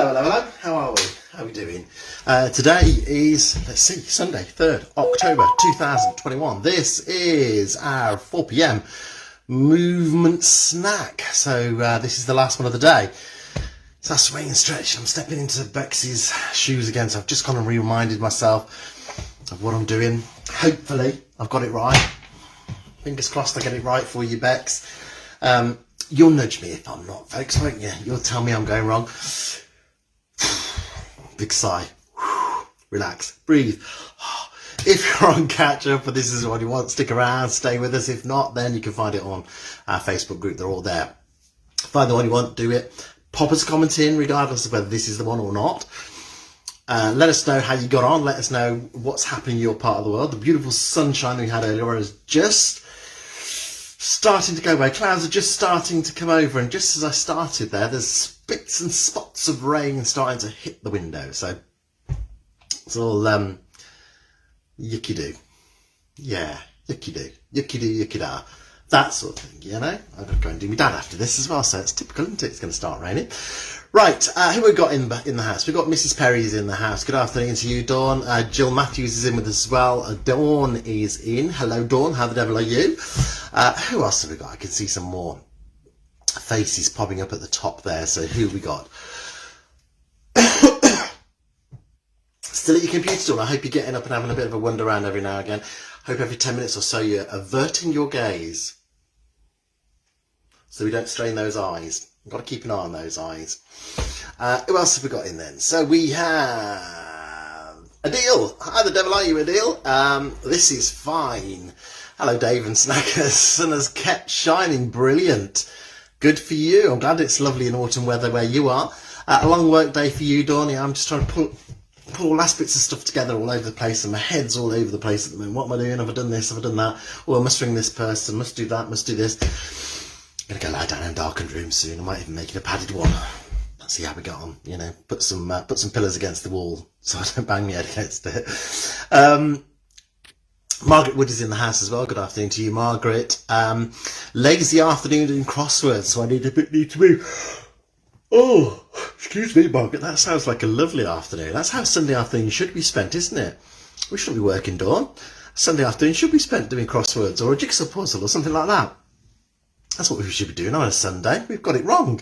Hello. How are we? How are we doing? Today is, let's see, Sunday, 3rd October 2021. This is our 4 p.m. movement snack. So this is the last one of the day. So I swing and stretch. I'm stepping into Bex's shoes again. So I've just kind of reminded myself of what I'm doing. Hopefully I've got it right. Fingers crossed I get it right for you, Bex. You'll nudge me if I'm not, folks, won't you? You'll tell me I'm going wrong. Big sigh. Relax. Breathe. If you're on catch up and this is what you want, stick around, stay with us. If not, then you can find it on our Facebook group. They're all there. Find the one you want, do it. Pop us a comment in, regardless of whether this is the one or not. Let us know how you got on. Let us know what's happening in your part of the world. The beautiful sunshine we had earlier is just starting to go away. Clouds are just starting to come over, and just as I started there's spits and spots of rain starting to hit the window. So it's all yucky do. Yeah, yucky do. Yucky do, yucky da. That sort of thing, you know. I've got to go and do my dad after this as well, so it's typical, isn't it? It's going to start raining. Right, who we got in the house? We've got Mrs. Perry's in the house. Good afternoon to you, Dawn. Jill Matthews is in with us as well. Dawn is in. Hello, Dawn. How the devil are you? Who else have we got? I can see some more faces popping up at the top there. So who we got? Still at your computer, Dawn. I hope you're getting up and having a bit of a wander around every now and again. Hope every 10 minutes or so you're averting your gaze so we don't strain those eyes. We've got to keep an eye on those eyes. Who else have we got in then? So we have Adil. Hi, the devil are you, Adil? This is fine. Hello, Dave and Snackers. Sun has kept shining. Brilliant. Good for you. I'm glad it's lovely in autumn weather where you are. A long work day for you, Dawn. I'm just trying to pull last bits of stuff together all over the place, and my head's all over the place at the moment. What am I doing? Have I done this? Have I done that? Oh, I must ring this person. Must do that. Must do this. I'm going to go lie down in a darkened room soon. I might even make it a padded one. Let's see how we get on. You know, put some pillars against the wall so I don't bang my head against it. Margaret Wood is in the house as well. Good afternoon to you, Margaret. Lazy afternoon in crosswords, so I need to move. Oh, excuse me, Margaret. That sounds like a lovely afternoon. That's how Sunday afternoon should be spent, isn't it? We shouldn't be working, Dawn. Sunday afternoon should be spent doing crosswords or a jigsaw puzzle or something like that. That's what we should be doing on a Sunday. We've got it wrong.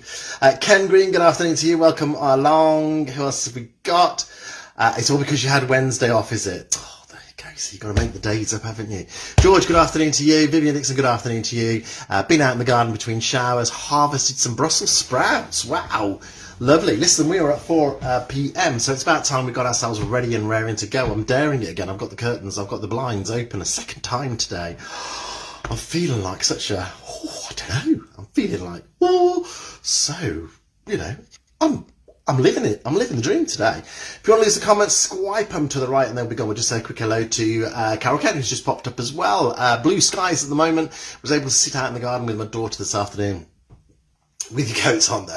Ken Green, good afternoon to you. Welcome along. Who else have we got? It's all because you had Wednesday off, is it? Oh, there you go. So you've got to make the days up, haven't you? George, good afternoon to you. Vivian Dixon, good afternoon to you. Been out in the garden between showers. Harvested some Brussels sprouts. Wow. Lovely. Listen, we are at 4 p.m, so it's about time we got ourselves ready and raring to go. I'm daring it again. I've got the curtains, I've got the blinds open a second time today. I'm feeling like such a, I don't know, I'm feeling like, so, you know, I'm living it. I'm living the dream today. If you want to leave the comments, swipe them to the right and there we go. We'll just say a quick hello to Carol Kent, who's just popped up as well. Blue skies at the moment. Was able to sit out in the garden with my daughter this afternoon. With your coats on though.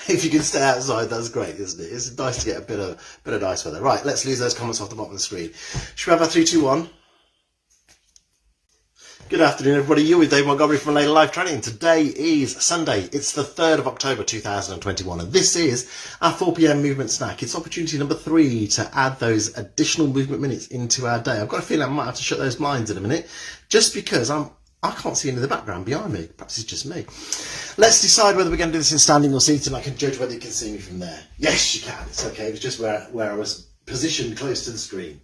If you can stay outside, that's great, isn't it? It's nice to get a bit of nice weather. Right, let's lose those comments off the bottom of the screen. Should we have our 3, 2, 1? Good afternoon, everybody. You're with Dave Montgomery from Later Life Training. Today is Sunday. It's the 3rd of October 2021, and this is our 4 p.m. movement snack. It's opportunity number 3 to add those additional movement minutes into our day. I've got a feeling I might have to shut those blinds in a minute, just because I can't see into the background behind me. Perhaps it's just me. Let's decide whether we're going to do this in standing or seated, and I can judge whether you can see me from there. Yes, you can. It's okay. It was just where I was positioned close to the screen.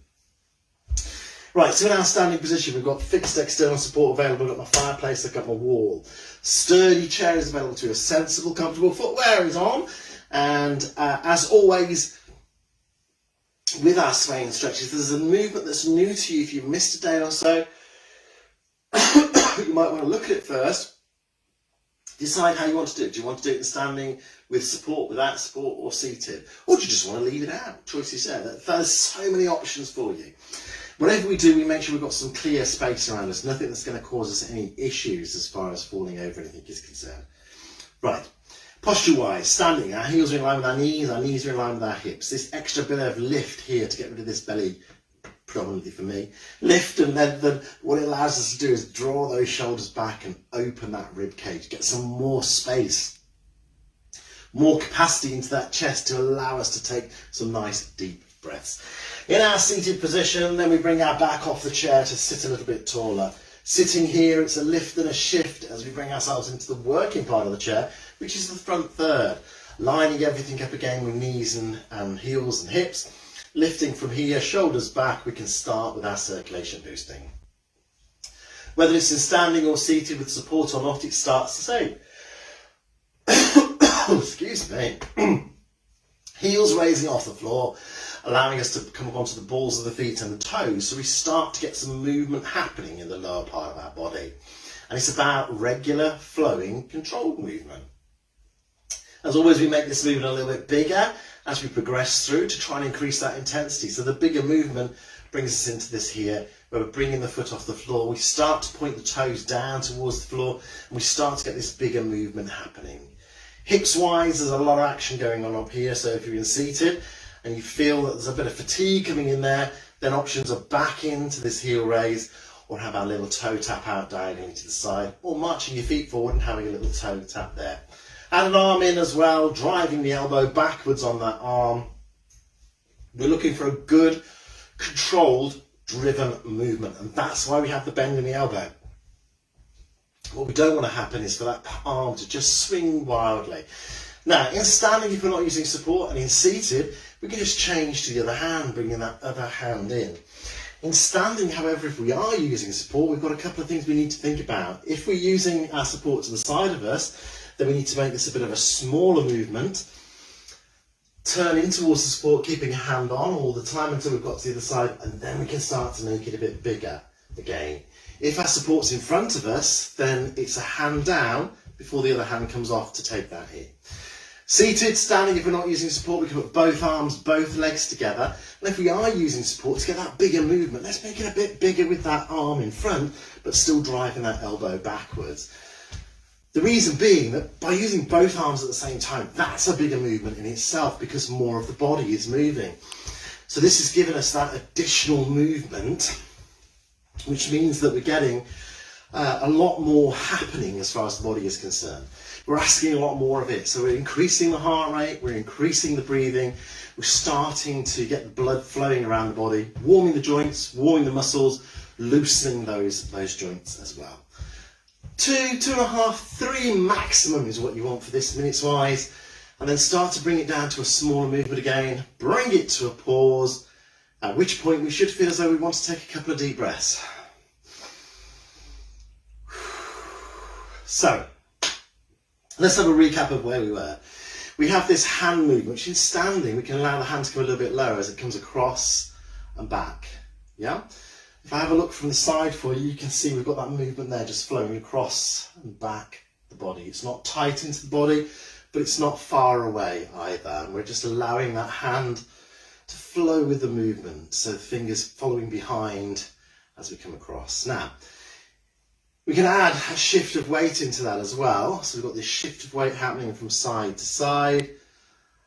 Right, so in our standing position, we've got fixed external support available. I've got my fireplace, I've got my wall. Sturdy chair is available to us. Sensible, comfortable footwear is on. And as always, with our swaying stretches, there's a movement that's new to you. If you've missed a day or so, you might want to look at it first. Decide how you want to do it. Do you want to do it in standing with support, without support, or seated? Or do you just want to leave it out? Choice is there. There's so many options for you. Whatever we do, we make sure we've got some clear space around us. Nothing that's going to cause us any issues as far as falling over anything is concerned. Right. Posture-wise, standing, our heels are in line with our knees are in line with our hips. This extra bit of lift here to get rid of this belly, predominantly for me. Lift, and then what it allows us to do is draw those shoulders back and open that rib cage, get some more space more capacity into that chest to allow us to take some nice deep breaths. In our seated position, then we bring our back off the chair to sit a little bit taller. Sitting here, it's a lift and a shift as we bring ourselves into the working part of the chair, which is the front third. Lining everything up again with knees and heels and hips. Lifting from here, shoulders back, we can start with our circulation boosting. Whether it's in standing or seated with support or not, it starts the same. Excuse me. Heels raising off the floor, allowing us to come up onto the balls of the feet and the toes, so we start to get some movement happening in the lower part of our body. And it's about regular, flowing, controlled movement. As always, we make this movement a little bit bigger as we progress through to try and increase that intensity. So the bigger movement brings us into this here, where we're bringing the foot off the floor. We start to point the toes down towards the floor, and we start to get this bigger movement happening. Hips wise, there's a lot of action going on up here. So if you're in seated and you feel that there's a bit of fatigue coming in there, then options are back into this heel raise, or have our little toe tap out diagonally to the side, or marching your feet forward and having a little toe tap there. And an arm in as well, driving the elbow backwards on that arm. We're looking for a good, controlled, driven movement, and that's why we have the bend in the elbow. What we don't want to happen is for that arm to just swing wildly. Now, in standing, if we're not using support, and in seated, we can just change to the other hand, bringing that other hand in. In standing, however, if we are using support, we've got a couple of things we need to think about. If we're using our support to the side of us, then we need to make this a bit of a smaller movement. Turn in towards the support, keeping a hand on all the time until we've got to the other side, and then we can start to make it a bit bigger again. If our support's in front of us, then it's a hand down before the other hand comes off to take that hit. Seated, standing, if we're not using support, we can put both arms, both legs together. And if we are using support to get that bigger movement, let's make it a bit bigger with that arm in front, but still driving that elbow backwards. The reason being that by using both arms at the same time, that's a bigger movement in itself because more of the body is moving. So this has given us that additional movement, which means that we're getting a lot more happening as far as the body is concerned. We're asking a lot more of it. So we're increasing the heart rate, we're increasing the breathing, we're starting to get the blood flowing around the body, warming the joints, warming the muscles, loosening those joints as well. 2.5, 3 maximum is what you want for this minutes wise, and then start to bring it down to a smaller movement again, bring it to a pause, at which point we should feel as though we want to take a couple of deep breaths. So, let's have a recap of where we were. We have this hand movement, which in standing, we can allow the hand to come a little bit lower as it comes across and back. Yeah? If I have a look from the side for you, you can see we've got that movement there just flowing across and back the body. It's not tight into the body, but it's not far away either. And we're just allowing that hand to flow with the movement. So the fingers following behind as we come across. Now, we can add a shift of weight into that as well. So we've got this shift of weight happening from side to side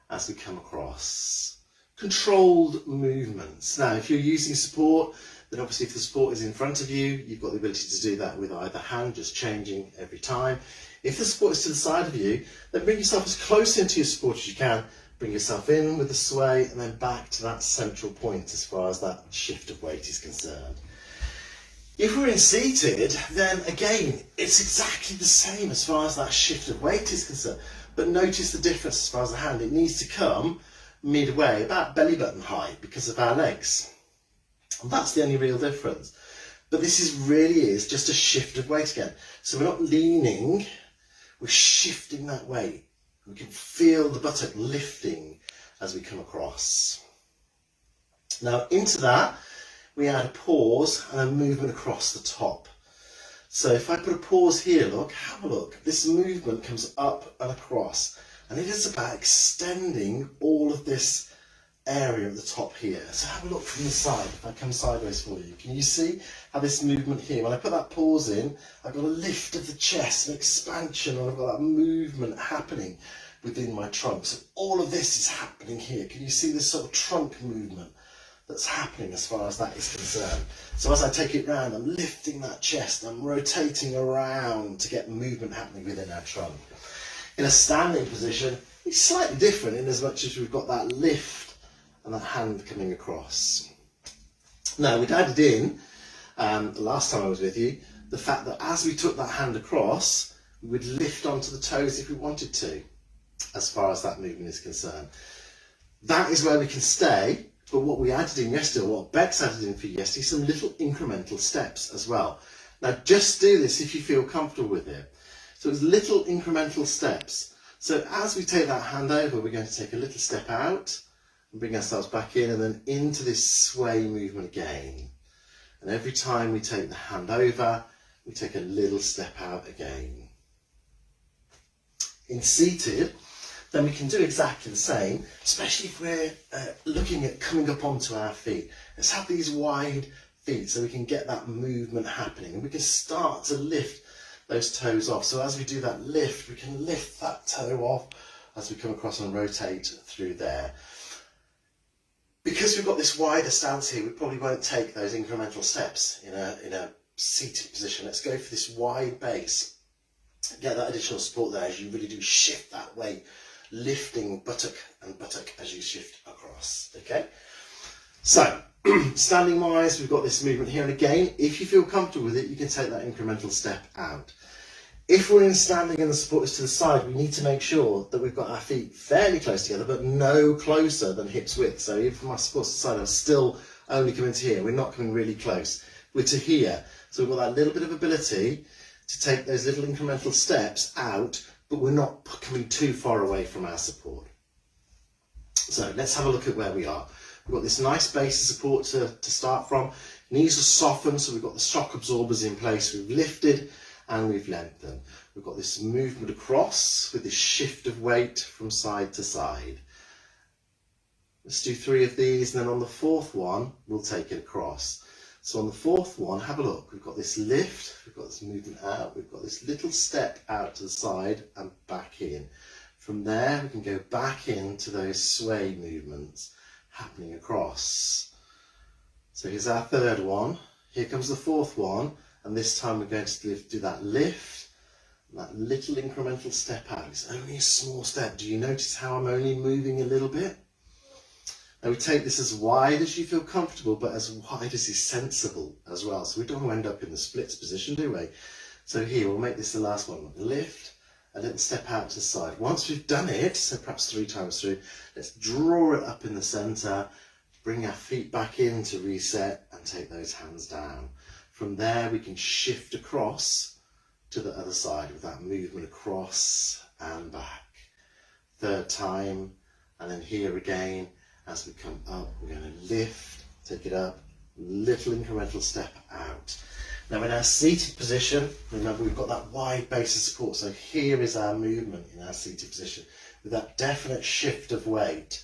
as we come across. Controlled movements. Now, if you're using support, then obviously if the support is in front of you, you've got the ability to do that with either hand, just changing every time. If the support is to the side of you, then bring yourself as close into your support as you can. Bring yourself in with the sway and then back to that central point as far as that shift of weight is concerned. If we're in seated, then again, it's exactly the same as far as that shift of weight is concerned. But notice the difference as far as the hand. It needs to come midway, about belly button height because of our legs. And that's the only real difference. But this really is just a shift of weight again. So we're not leaning, we're shifting that weight. We can feel the buttock lifting as we come across. Now into that, we add a pause and a movement across the top. So if I put a pause here, look, have a look. This movement comes up and across. And it is about extending all of this area at the top here. So have a look from the side. If I come sideways for you, can you see how this movement here, when I put that pause in, I've got a lift of the chest, an expansion, and I've got that movement happening within my trunk. So all of this is happening here. Can you see this sort of trunk movement that's happening as far as that is concerned? So as I take it round, I'm lifting that chest, I'm rotating around to get movement happening within our trunk. In a standing position, It's slightly different in as much as we've got that lift and that hand coming across. Now, we'd added in, the last time I was with you, the fact that as we took that hand across, we would lift onto the toes if we wanted to, as far as that movement is concerned. That is where we can stay, but what we added in yesterday, what Bex added in for you yesterday, some little incremental steps as well. Now, just do this if you feel comfortable with it. So it's little incremental steps. So as we take that hand over, we're going to take a little step out and bring ourselves back in and then into this sway movement again. And every time we take the hand over, we take a little step out again. In seated, then we can do exactly the same, especially if we're looking at coming up onto our feet. Let's have these wide feet so we can get that movement happening and we can start to lift those toes off. So as we do that lift, we can lift that toe off as we come across and rotate through there. Because we've got this wider stance here, we probably won't take those incremental steps in a seated position. Let's go for this wide base. Get that additional support there as you really do shift that weight, lifting buttock and buttock as you shift across. Okay? So, standing wise, we've got this movement here. And again, if you feel comfortable with it, you can take that incremental step out. If we're in standing and the support is to the side, we need to make sure that we've got our feet fairly close together, but no closer than hips width. So even from my support to the side, I'm still only coming to here. We're not coming really close. We're to here. So we've got that little bit of ability to take those little incremental steps out, but we're not coming too far away from our support. So let's have a look at where we are. We've got this nice base of support to start from. Knees are softened, so we've got the shock absorbers in place. We've lifted and we've lengthened. We've got this movement across with this shift of weight from side to side. Let's do 3 of these, and then on the 4th one, we'll take it across. So on the 4th one, have a look. We've got this lift, we've got this movement out, we've got this little step out to the side and back in. From there, we can go back into those sway movements happening across. So here's our 3rd one. Here comes the 4th one. And this time we're going to do that lift, that little incremental step out. It's only a small step. Do you notice how I'm only moving a little bit? Now we take this as wide as you feel comfortable, but as wide as is sensible as well. So we don't want to end up in the splits position, do we? So here, we'll make this the last one. Lift, a little step out to the side. Once we've done it, so perhaps 3 times through, let's draw it up in the center, bring our feet back in to reset and take those hands down. From there, we can shift across to the other side with that movement across and back. 3rd time, and then here again, as we come up, we're going to lift, take it up, little incremental step out. Now in our seated position, remember we've got that wide base of support, so here is our movement in our seated position with that definite shift of weight.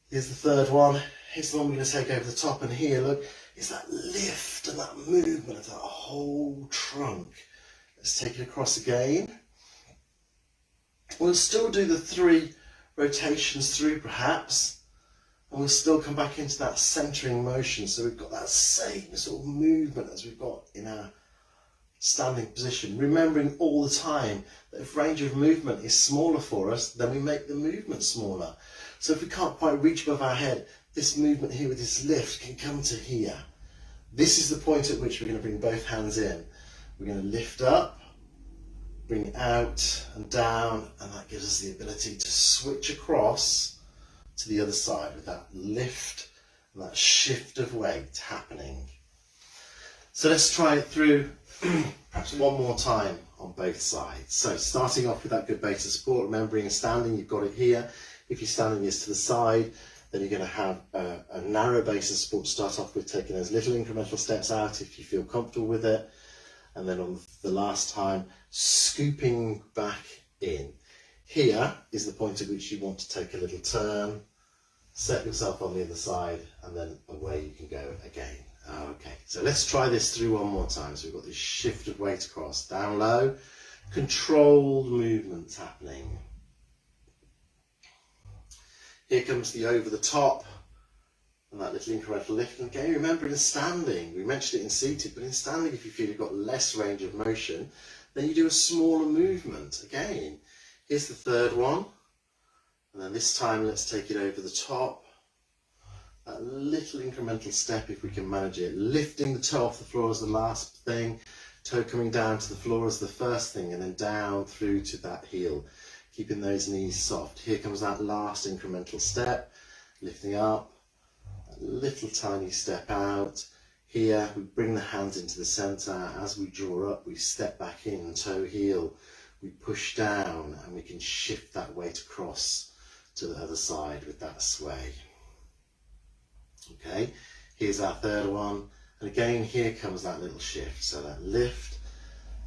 Here's the 3rd one, here's the one we're going to take over the top, and here, look, is that lift and that movement of that whole trunk. Let's take it across again. We'll still do the 3 rotations through perhaps, and we'll still come back into that centering motion, so we've got that same sort of movement as we've got in our standing position, remembering all the time that if range of movement is smaller for us, then we make the movement smaller. So if we can't quite reach above our head, this movement here with this lift can come to here. This is the point at which we're going to bring both hands in. We're going to lift up, bring out and down, and that gives us the ability to switch across to the other side with that lift and that shift of weight happening. So let's try it through perhaps one more time on both sides. So starting off with that good base of support, remembering in standing, you've got it here. If you're standing this to the side, then you're going to have a narrow base of support to start off with, taking those little incremental steps out if you feel comfortable with it. And then on the last time, scooping back in. Here is the point at which you want to take a little turn, set yourself on the other side, and then away you can go again. Okay, so let's try this through one more time. So we've got this shift of weight across, down low, controlled movements happening. Here comes the over the top and that little incremental lift. And again, remember in standing, we mentioned it in seated, but in standing, if you feel you've got less range of motion, then you do a smaller movement. Again, here's the 3rd one. And then this time, let's take it over the top. A little incremental step if we can manage it. Lifting the toe off the floor is the last thing. Toe coming down to the floor is the first thing, and then down through to that heel. Keeping those knees soft. Here comes that last incremental step. Lifting up. A little tiny step out. Here we bring the hands into the center. As we draw up, we step back in, toe heel. We push down, and we can shift that weight across to the other side with that sway. Okay, here's our third one. And again, here comes that little shift. So that lift,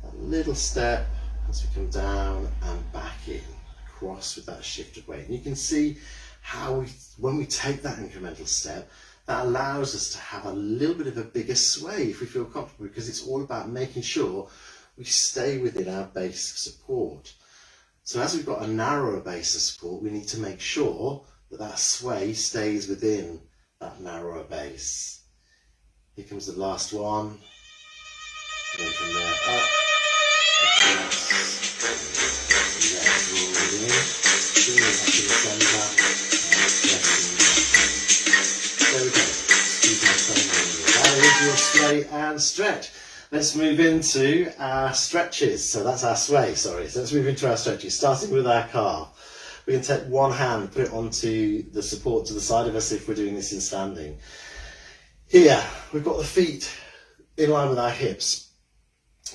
that little step as we come down and back in, across with that shift of weight. And you can see how when we take that incremental step, that allows us to have a little bit of a bigger sway if we feel comfortable, because it's all about making sure we stay within our base of support. So as we've got a narrower base of support, we need to make sure that that sway stays within that narrower base. Here comes the last one. Then from there up, across, and there, drawing in, bringing it back to the centre, and pressing down. There we go. Excuse my phone. That is your sway and stretch. Let's move into our stretches. So that's our sway, sorry. So let's move into our stretches, starting with our calf. We can take one hand, put it onto the support to the side of us if we're doing this in standing. Here, we've got the feet in line with our hips.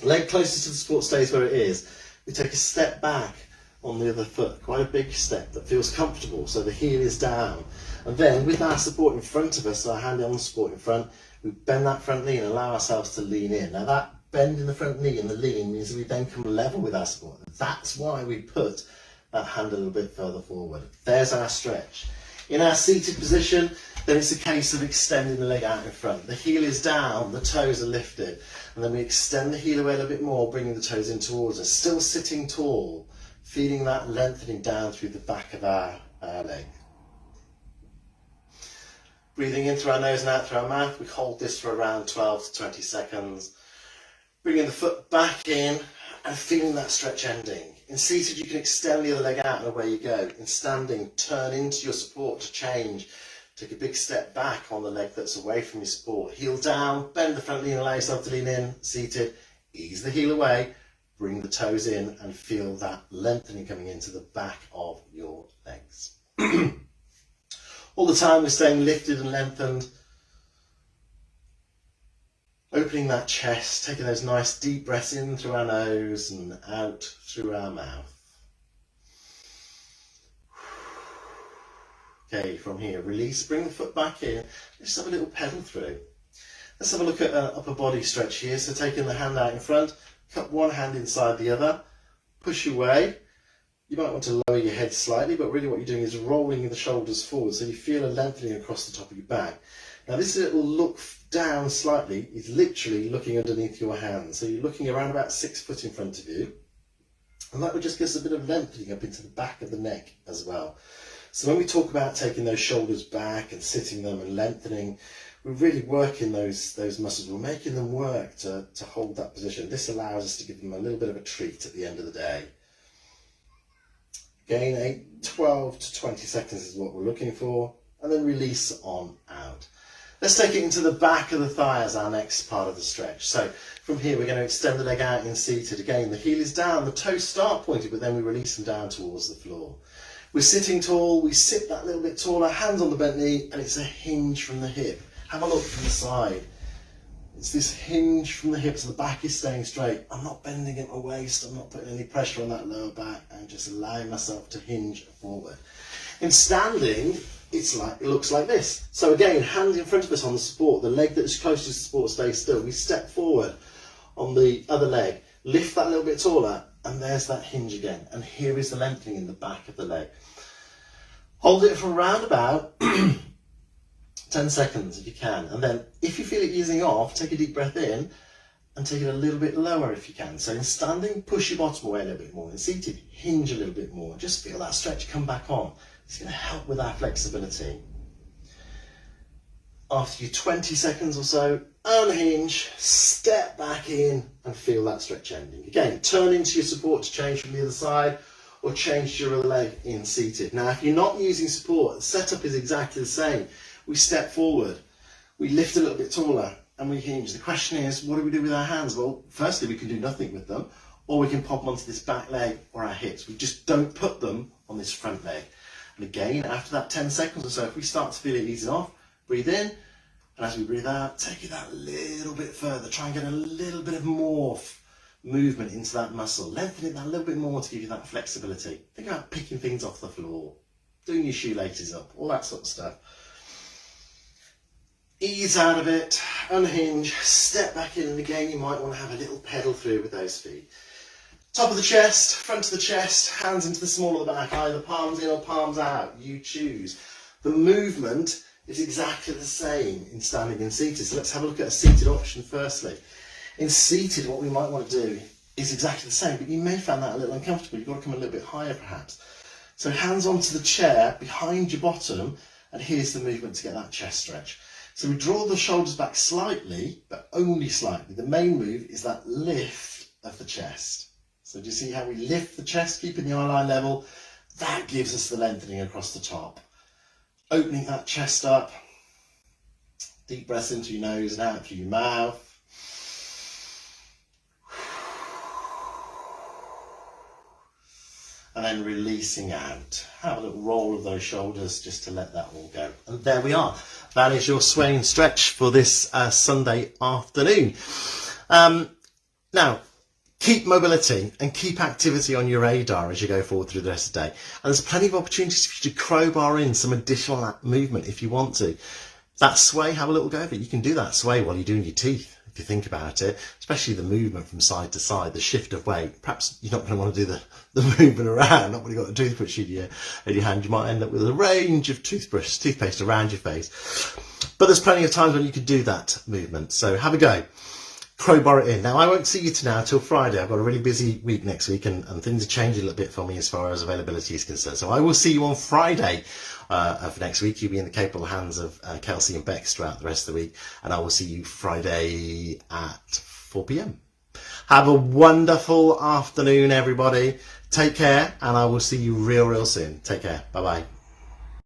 Leg closest to the support stays where it is. We take a step back on the other foot, quite a big step that feels comfortable, so the heel is down. And then with our support in front of us, so our hand on the support in front, we bend that front knee and allow ourselves to lean in. Now that bend in the front knee and the lean means we then come level with our support. That's why we put that hand a little bit further forward. There's our stretch. In our seated position, then it's a case of extending the leg out in front. The heel is down, the toes are lifted, and then we extend the heel away a little bit more, bringing the toes in towards us, still sitting tall, feeling that lengthening down through the back of our leg. Breathing in through our nose and out through our mouth, we hold this for around 12 to 20 seconds. Bringing the foot back in and feeling that stretch ending. In seated, you can extend the other leg out and away you go. In standing, turn into your support to change. Take a big step back on the leg that's away from your support. Heel down, bend the front knee and allow yourself to lean in. Seated, ease the heel away, bring the toes in and feel that lengthening coming into the back of your legs. All the time we're staying lifted and lengthened. Opening that chest, taking those nice deep breaths in through our nose and out through our mouth. Okay, from here, release, bring the foot back in. Let's have a little pedal through. Let's have a look at an upper body stretch here. So taking the hand out in front, cup one hand inside the other, push away. You might want to lower your head slightly, but really what you're doing is rolling the shoulders forward so you feel a lengthening across the top of your back. Now this little look down slightly is literally looking underneath your hands. So you're looking around about 6 foot in front of you. And that would just give us a bit of lengthening up into the back of the neck as well. So when we talk about taking those shoulders back and sitting them and lengthening, we're really working those muscles. We're making them work to hold that position. This allows us to give them a little bit of a treat at the end of the day. Again, 12 to 20 seconds is what we're looking for, and then release on out. Let's take it into the back of the thigh as our next part of the stretch. So from here, we're going to extend the leg out in seated. Again, the heel is down, the toes start pointed, but then we release them down towards the floor. We're sitting tall, we sit that little bit taller, hands on the bent knee, and it's a hinge from the hip. Have a look from the side. It's this hinge from the hips, the back is staying straight. I'm not bending at my waist, I'm not putting any pressure on that lower back, I'm just allowing myself to hinge forward. In standing, it looks like this. So again, hand in front of us on the support, the leg that's closest to the support stays still. We step forward on the other leg, lift that a little bit taller, and there's that hinge again. And here is the lengthening in the back of the leg. Hold it for around about 10 seconds if you can. And then if you feel it easing off, take a deep breath in and take it a little bit lower if you can. So in standing, push your bottom away a little bit more. In seated, hinge a little bit more. Just feel that stretch come back on. It's going to help with our flexibility. After your 20 seconds or so, unhinge, step back in and feel that stretch ending. Again, turn into your support to change from the other side, or changed your leg in seated. Now, if you're not using support, the setup is exactly the same. We step forward, we lift a little bit taller, and we hinge. The question is, what do we do with our hands? Well, firstly, we can do nothing with them, or we can pop them onto this back leg or our hips. We just don't put them on this front leg. And again, after that 10 seconds or so, if we start to feel it easing off, breathe in, and as we breathe out, take it that little bit further. Try and get a little bit of more movement into that muscle. Lengthen it that little bit more to give you that flexibility. Think about picking things off the floor, doing your shoelaces up, all that sort of stuff. Ease out of it, unhinge, step back in, and again you might want to have a little pedal through with those feet. Top of the chest, front of the chest, hands into the small of the back, either palms in or palms out, you choose. The movement is exactly the same in standing and seated. So let's have a look at a seated option firstly. In seated, what we might want to do is exactly the same, but you may find that a little uncomfortable. You've got to come a little bit higher perhaps. So hands onto the chair, behind your bottom, and here's the movement to get that chest stretch. So we draw the shoulders back slightly, but only slightly. The main move is that lift of the chest. So do you see how we lift the chest, keeping the eye line level? That gives us the lengthening across the top. Opening that chest up. Deep breaths into your nose and out through your mouth. And then releasing out. Have a little roll of those shoulders just to let that all go. And there we are. That is your swaying stretch for this Sunday afternoon. Now, keep mobility and keep activity on your radar as you go forward through the rest of the day. And there's plenty of opportunities for you to crowbar in some additional movement if you want to. That sway, have a little go of it. You can do that sway while you're doing your teeth. If you think about it, especially the movement from side to side, the shift of weight. Perhaps you're not going to want to do the movement around, not when you've got a toothbrush in your hand. You might end up with a range of toothpaste around your face. But there's plenty of times when you can do that movement. So have a go. Crowbar it in. Now, I won't see you now till Friday. I've got a really busy week next week and things are changing a little bit for me as far as availability is concerned. So I will see you on Friday of next week. You'll be in the capable hands of Kelsey and Bex throughout the rest of the week. And I will see you Friday at 4 p.m. Have a wonderful afternoon, everybody. Take care, and I will see you real soon. Take care. Bye-bye.